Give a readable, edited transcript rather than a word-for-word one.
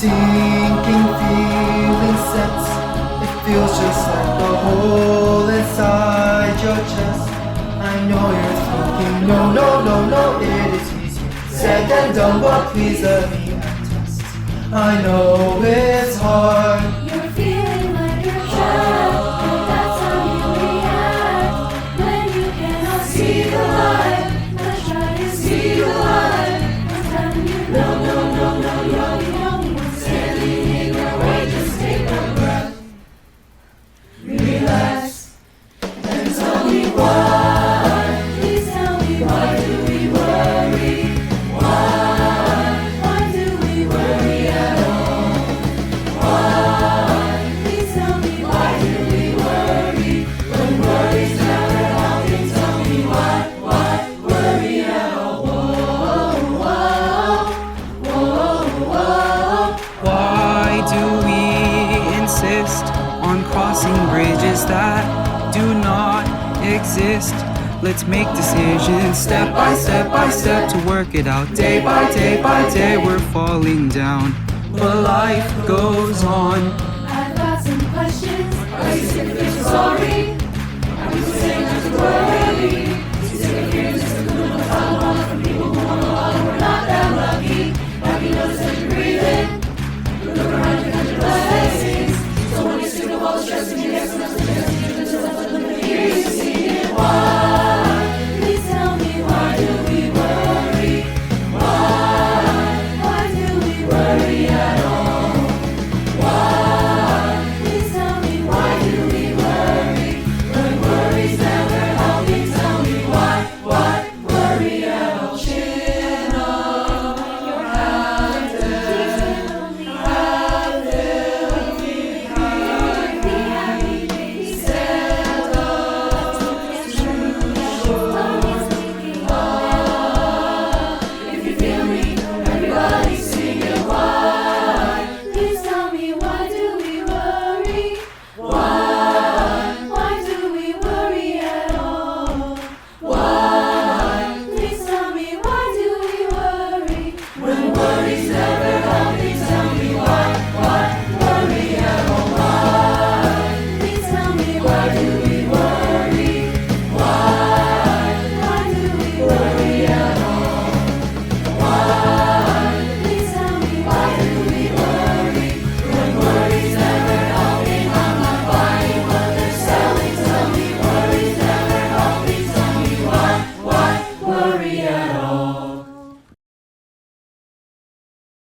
sinking feeling sets. It feels just like a hole inside your chest. I know you're thinking, no, no, no, no, it is easier said than done, but please let me attest. I know it's hard. You're feeling like you're trapped, and that's how you react when you cannot see the light. Let's try to see the light. I'm telling you, no, no, no, no, you're the only one standing in your way. Just take a breath, relax, and tell me why. Please tell me, why do we worry? Why do we worry at all? Why? Please tell me, why do we worry? When worry's never helping, tell me why worry at all? Whoa, whoa, whoa, whoa. Why do we insist on crossing bridges that do not exist? Let's make decisions step by step to work it out. Day by day, we're falling down, but life goes on. I've got some questions. Are you sick of feeling sorry? Are you saying not to worry? You sick of hearing just a little bit from people who want a lot and we're not that lucky? Have you noticed that you're breathing? Look around, you got your blessings. So when you're sick of all the stress and you're guessing that's the best, you just let them hear you sing it. Why? Please tell me, why do we worry? Why do we worry at all? Why? Please tell me, why do we worry? When worry's never helping, tell me why worry at all? Chin up, have them, be happy, be stand up, if you feel me, everybody sing it. Why? Please tell me, why do we worry? Why do we worry at all? Why? Please tell me, why do we worry? When worry's never helping, tell me why worry at all? Why? Please tell me, why do we worry? Why do we worry at all? Why? Please tell me, why do we worry? When worry's never helping, I'm not buying what they're selling. Tell me worry's never helping, tell me why worry at all?